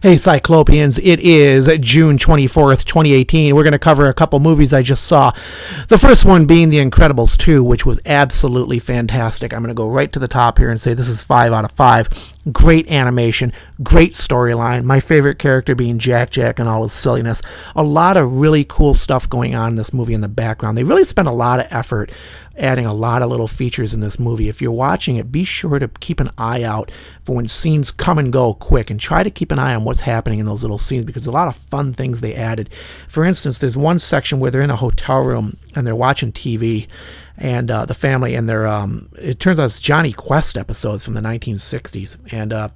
Hey, Cyclopeans, it is June 24th, 2018. We're going to cover a couple movies I just saw. The first one being The Incredibles 2, which was absolutely fantastic. I'm going to go right to the top here and say this is 5 out of 5. Great animation, great storyline. My favorite character being Jack and all his silliness. A lot of really cool stuff going on in this movie in the background. They really spent a lot of effort adding a lot of little features in this movie. If you're watching it, be sure to keep an eye out for when scenes come and go quick, and try to keep an eye on what's happening in those little scenes, because there's a lot of fun things they added. For instance, there's one section where they're in a hotel room and they're watching TV, and the family, and they're it turns out it's Johnny Quest episodes from the 1960s, and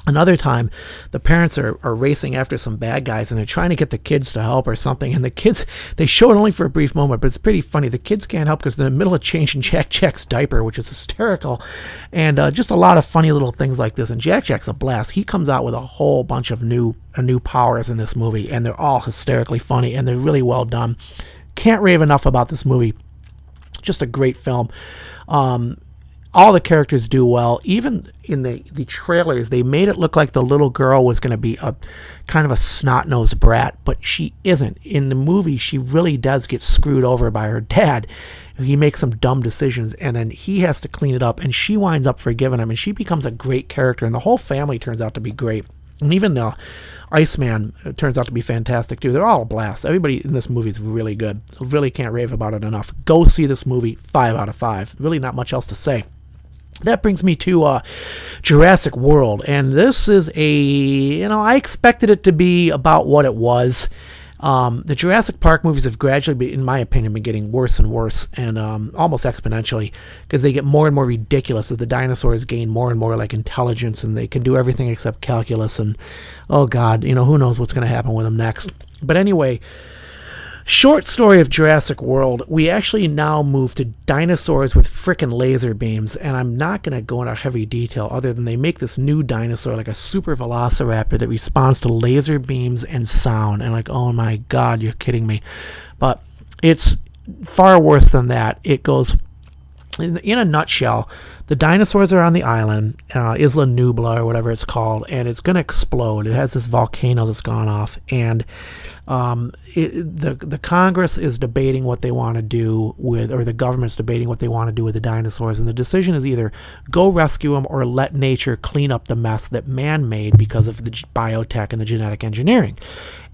another time, the parents are racing after some bad guys, and they're trying to get the kids to help or something. And the kids, they show it only for a brief moment, but it's pretty funny. The kids can't help because they're in the middle of changing Jack's diaper, which is hysterical. And just a lot of funny little things like this. And Jack's a blast. He comes out with a whole bunch of new powers in this movie, and they're all hysterically funny, and they're really well done. Can't rave enough about this movie. Just a great film. All the characters do well. Even in the trailers, they made it look like the little girl was going to be a kind of a snot-nosed brat, but she isn't. In the movie, she really does get screwed over by her dad. He makes some dumb decisions, and then he has to clean it up, and she winds up forgiving him, and she becomes a great character, and the whole family turns out to be great. And even Iceman turns out to be fantastic, too. They're all a blast. Everybody in this movie is really good. So really can't rave about it enough. Go see this movie, 5 out of 5. Really not much else to say. That brings me to Jurassic World, and this is I expected it to be about what it was. The Jurassic Park movies have gradually, in my opinion, been getting worse and worse, and almost exponentially, because they get more and more ridiculous as the dinosaurs gain more and more intelligence, and they can do everything except calculus, and oh god, who knows what's going to happen with them next. But anyway, short story of Jurassic World, we actually now move to dinosaurs with frickin' laser beams, and I'm not going to go into heavy detail other than they make this new dinosaur like a super velociraptor that responds to laser beams and sound, and oh my god, you're kidding me. But it's far worse than that. It goes, in a nutshell, the dinosaurs are on the island, Isla Nubla or whatever it's called, and it's going to explode. It has this volcano that's gone off, and the Congress is debating what they want to do with, or the government's debating what they want to do with the dinosaurs, and the decision is either go rescue them or let nature clean up the mess that man made because of the biotech and the genetic engineering.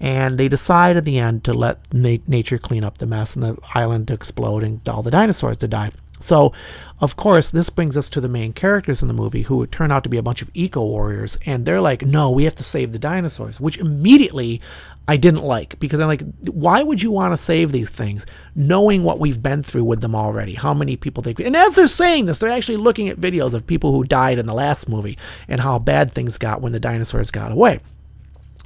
And they decide at the end to let nature clean up the mess and the island to explode and all the dinosaurs to die. So, of course, this brings us to the main characters in the movie, who would turn out to be a bunch of eco-warriors, and they're like, no, we have to save the dinosaurs, which immediately I didn't like, because I'm like, why would you want to save these things, knowing what we've been through with them already, how many people they... And as they're saying this, they're actually looking at videos of people who died in the last movie, and how bad things got when the dinosaurs got away.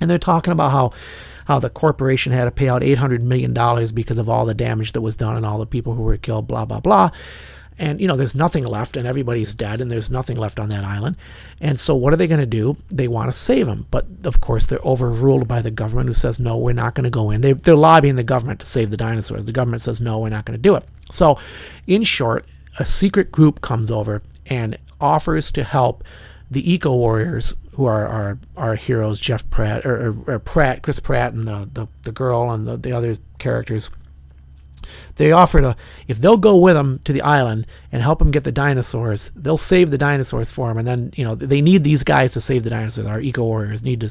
And they're talking about how the corporation had to pay out $800 million because of all the damage that was done and all the people who were killed, blah, blah, blah. And, there's nothing left, and everybody's dead, and there's nothing left on that island. And so what are they going to do? They want to save them. But, of course, they're overruled by the government, who says, no, we're not going to go in. They're lobbying the government to save the dinosaurs. The government says, no, we're not going to do it. So, in short, a secret group comes over and offers to help the eco-warriors, who are our heroes, Jeff Pratt, or Chris Pratt, and the girl, and the other characters. They offer if they'll go with them to the island and help them get the dinosaurs, they'll save the dinosaurs for them. And then, they need these guys to save the dinosaurs. Our eco-warriors need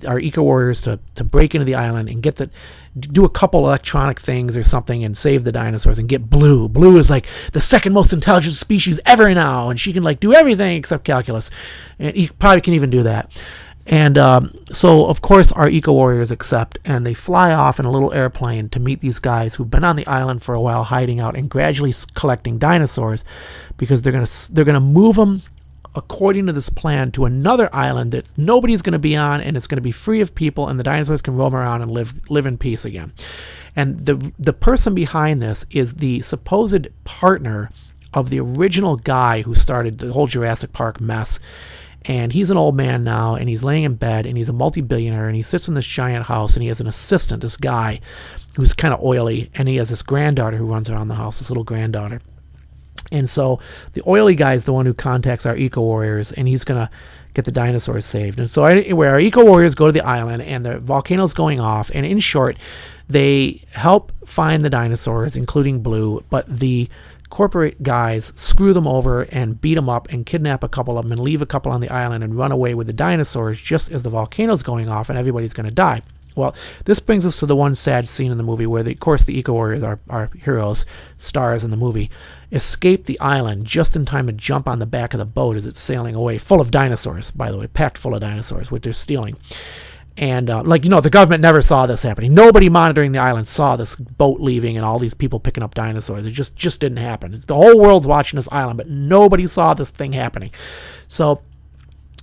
our eco-warriors to break into the island and do a couple electronic things or something and save the dinosaurs and get Blue. Blue is the second most intelligent species ever now, and she can do everything except calculus. And he probably can even do that. And so, of course, our eco-warriors accept, and they fly off in a little airplane to meet these guys who've been on the island for a while, hiding out and gradually collecting dinosaurs, because they're gonna move them according to this plan to another island that nobody's going to be on, and it's going to be free of people, and the dinosaurs can roam around and live in peace again. And the person behind this is the supposed partner of the original guy who started the whole Jurassic Park mess. And he's an old man now, and he's laying in bed, and he's a multi-billionaire, and he sits in this giant house, and he has an assistant, this guy, who's kind of oily, and he has this granddaughter who runs around the house, this little granddaughter. And so the oily guy is the one who contacts our eco-warriors, and he's going to get the dinosaurs saved. And so where our eco warriors go to the island and the volcano's going off, and in short, they help find the dinosaurs, including Blue, but the corporate guys screw them over and beat them up and kidnap a couple of them and leave a couple on the island and run away with the dinosaurs just as the volcano's going off and everybody's going to die. Well, this brings us to the one sad scene in the movie where, of course, the eco-warriors, our heroes, stars in the movie, escape the island just in time to jump on the back of the boat as it's sailing away, full of dinosaurs, by the way, packed full of dinosaurs, which they're stealing. And, the government never saw this happening. Nobody monitoring the island saw this boat leaving and all these people picking up dinosaurs. It just didn't happen. The whole world's watching this island, but nobody saw this thing happening. So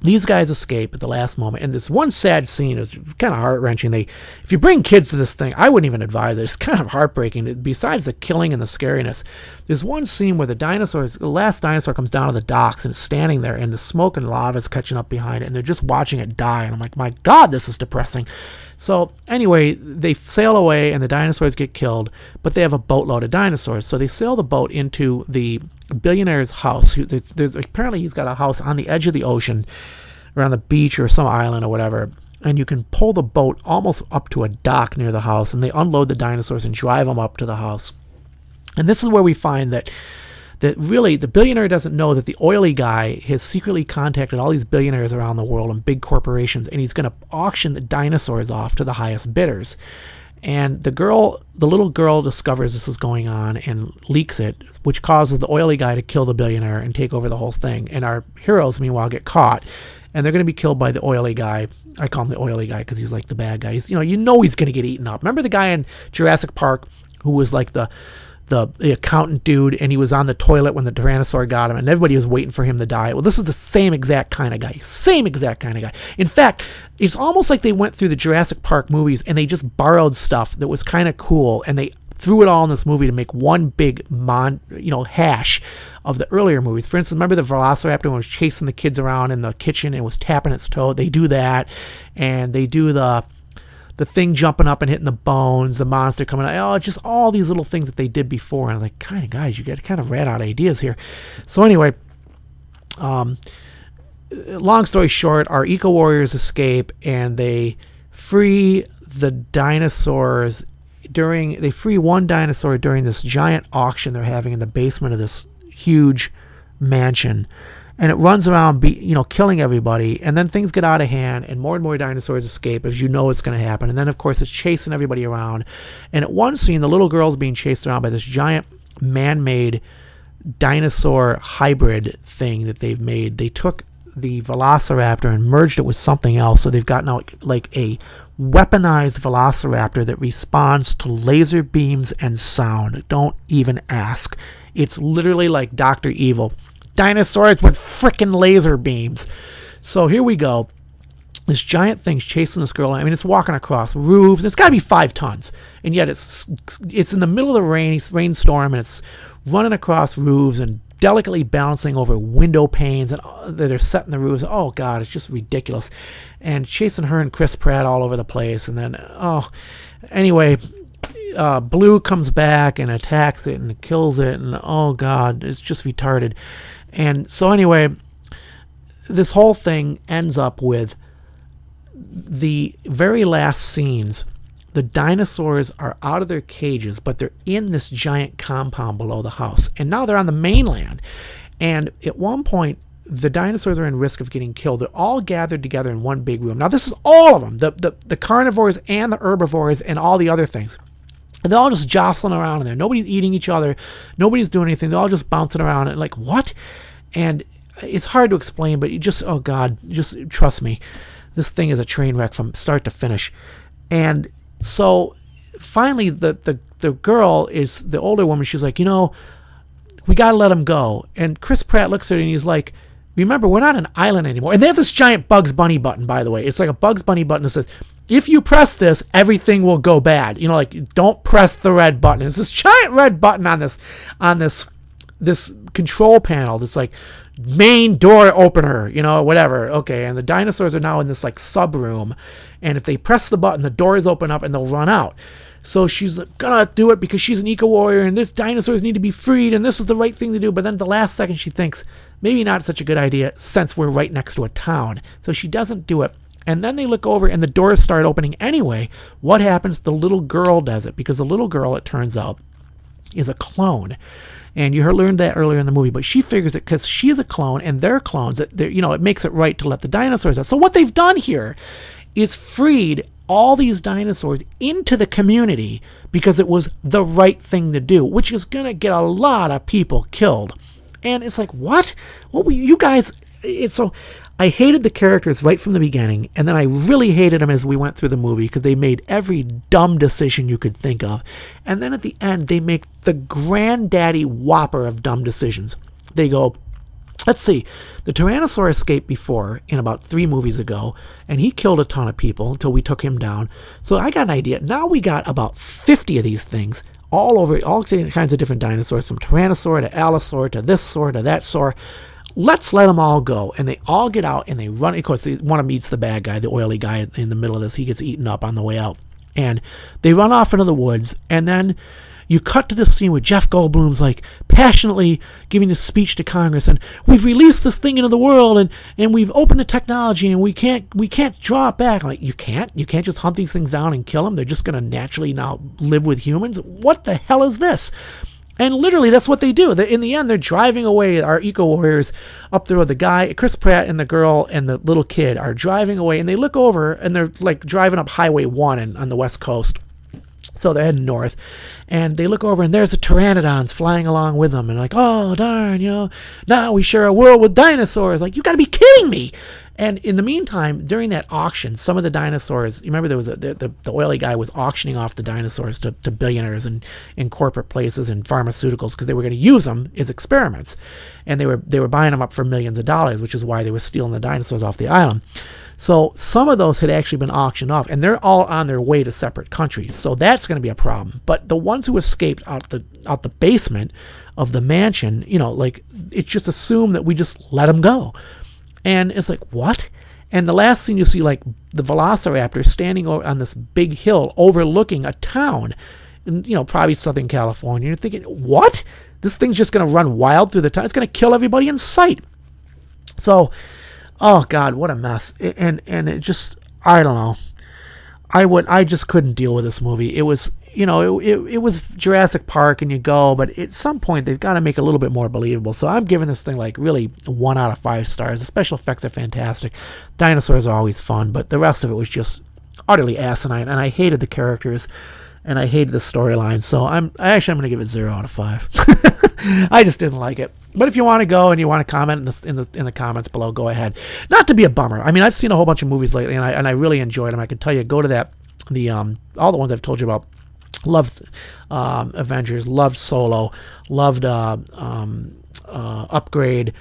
these guys escape at the last moment, and this one sad scene is kind of heart-wrenching. If you bring kids to this thing, I wouldn't even advise it. It's kind of heartbreaking. Besides the killing and the scariness, there's one scene where the last dinosaur comes down to the docks and is standing there, and the smoke and lava is catching up behind it, and they're just watching it die. And I'm like, my God, this is depressing. So anyway, they sail away, and the dinosaurs get killed, but they have a boatload of dinosaurs. So they sail the boat into the billionaire's house. Apparently he's got a house on the edge of the ocean around the beach or some island or whatever, and you can pull the boat almost up to a dock near the house, and they unload the dinosaurs and drive them up to the house. And this is where we find that really the billionaire doesn't know that the oily guy has secretly contacted all these billionaires around the world and big corporations, and he's going to auction the dinosaurs off to the highest bidders. And the little girl discovers this is going on and leaks it, which causes the oily guy to kill the billionaire and take over the whole thing. And our heroes, meanwhile, get caught, and they're going to be killed by the oily guy. I call him the oily guy because he's like the bad guy. He's he's going to get eaten up. Remember the guy in Jurassic Park who was like the accountant dude, and he was on the toilet when the Tyrannosaur got him, and everybody was waiting for him to die? Well, this is the same exact kind of guy. In fact, it's almost like they went through the Jurassic Park movies and they just borrowed stuff that was kind of cool, and they threw it all in this movie to make one big hash of the earlier movies. For instance, remember the Velociraptor was chasing the kids around in the kitchen and was tapping its toe? They do that, and they do the thing jumping up and hitting the bones, the monster coming out, just all these little things that they did before. And I'm like, kind of guys, you got kind of rat out ideas here. So anyway, long story short, our eco warriors escape and they free the dinosaurs they free one dinosaur during this giant auction they're having in the basement of this huge mansion. And it runs around, killing everybody. And then things get out of hand, and more dinosaurs escape, as you know it's going to happen. And then, of course, it's chasing everybody around. And at one scene, the little girl's being chased around by this giant man-made dinosaur hybrid thing that they've made. They took the Velociraptor and merged it with something else. So they've got now like a weaponized Velociraptor that responds to laser beams and sound. Don't even ask. It's literally like Dr. Evil. Dinosaurs with frickin' laser beams. So here we go. This giant thing's chasing this girl. I mean, it's walking across roofs. It's got to be 5 tons. And yet it's in the middle of the rainstorm, and it's running across roofs and delicately bouncing over window panes that are set in the roofs. Oh, God, it's just ridiculous. And chasing her and Chris Pratt all over the place. And then, anyway, Blue comes back and attacks it and kills it. And, oh, God, it's just retarded. And so anyway, this whole thing ends up with the very last scenes. The dinosaurs are out of their cages, but they're in this giant compound below the house. And now they're on the mainland. And at one point, the dinosaurs are in risk of getting killed. They're all gathered together in one big room. Now, this is all of them, the carnivores and the herbivores and all the other things. And they're all just jostling around in there. Nobody's eating each other. Nobody's doing anything. They're all just bouncing around. And like, what? And it's hard to explain, but you just, oh, God, just trust me. This thing is a train wreck from start to finish. And so finally, the girl is the older woman. She's like, we got to let him go. And Chris Pratt looks at her and he's like, remember, we're not an island anymore. And they have this giant Bugs Bunny button, by the way. It's like a Bugs Bunny button that says, if you press this, everything will go bad. Don't press the red button. It's this giant red button on this control panel that's like main door opener, whatever. Okay, and the dinosaurs are now in this like sub room, and if they press the button, the doors open up and they'll run out. So she's gonna do it because she's an eco warrior, and this dinosaurs need to be freed, and this is the right thing to do. But then at the last second, she thinks, maybe not such a good idea since we're right next to a town. So she doesn't do it. And then they look over and the doors start opening anyway. What happens? The little girl does it, because the little girl, it turns out, is a clone. And you learned that earlier in the movie, but she figures it because she's a clone and they're clones. That it makes it right to let the dinosaurs out. So what they've done here is freed all these dinosaurs into the community because it was the right thing to do, which is going to get a lot of people killed. And it's like, what? What were you guys? So I hated the characters right from the beginning, and then I really hated them as we went through the movie because they made every dumb decision you could think of. And then at the end, they make the granddaddy whopper of dumb decisions. They go, let's see, the Tyrannosaur escaped before in about 3 movies ago, and he killed a ton of people until we took him down. So I got an idea. Now we got about 50 of these things all over, all kinds of different dinosaurs, from Tyrannosaur to Allosaur to this saur to that saur. Let's let them all go. And they all get out and they run. Of course, one of them eats the bad guy, the oily guy in the middle of this. He gets eaten up on the way out. And they run off into the woods. And then you cut to this scene where Jeff Goldblum's like passionately giving this speech to Congress. And we've released this thing into the world, and we've opened the technology, and we can't draw it back. I'm like, you can't just hunt these things down and kill them. They're just going to naturally now live with humans. What the hell is this? And literally, that's what they do. In the end, they're driving away. Our eco-warriors up the road. The guy, Chris Pratt, and the girl and the little kid are driving away. And they look over, and they're like driving up Highway 1 on the West Coast. So they're heading north. And they look over, and there's the pteranodons flying along with them. And like, oh, darn, now we share a world with dinosaurs. Like, you got to be kidding me. And in the meantime, during that auction, some of the dinosaurs, you remember there was the oily guy was auctioning off the dinosaurs to billionaires and in corporate places and pharmaceuticals because they were going to use them as experiments. And they were buying them up for millions of dollars, which is why they were stealing the dinosaurs off the island. So some of those had actually been auctioned off, and they're all on their way to separate countries. So that's going to be a problem. But the ones who escaped out the basement of the mansion, it's just assumed that we just let them go. And it's like, what? And the last scene you see, like, the velociraptor standing on this big hill overlooking a town in, probably Southern California. You're thinking, what? This thing's just going to run wild through the town. It's going to kill everybody in sight. So, oh, God, what a mess. And it just, I don't know. I just couldn't deal with this movie. It was, it was Jurassic Park and you go, but at some point they've got to make it a little bit more believable. So I'm giving this thing like really 1 out of 5 stars. The special effects are fantastic. Dinosaurs are always fun, but the rest of it was just utterly asinine. And I hated the characters and I hated the storyline. So I'm going to give it 0 out of 5. I just didn't like it. But if you want to go and you want to comment in the comments below, go ahead. Not to be a bummer. I mean, I've seen a whole bunch of movies lately, and I really enjoyed them. I can tell you, go to all the ones I've told you about. Loved Avengers, loved Solo, loved Upgrade.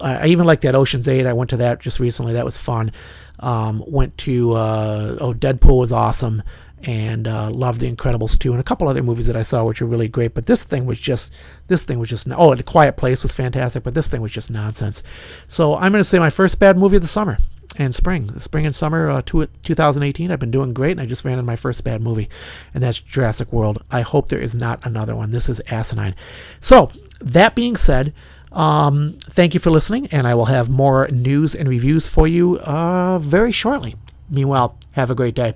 I even liked that Ocean's 8. I went to that just recently. That was fun. Went to Deadpool was awesome. And loved The Incredibles 2 and a couple other movies that I saw which were really great. But this thing was just and The Quiet Place was fantastic, but this thing was just nonsense. So I'm going to say my first bad movie of the summer and spring and summer 2018. I've been doing great, and I just ran in my first bad movie, and that's Jurassic World. I hope there is not another one. This is asinine. So that being said, thank you for listening, and I will have more news and reviews for you very shortly. Meanwhile, have a great day.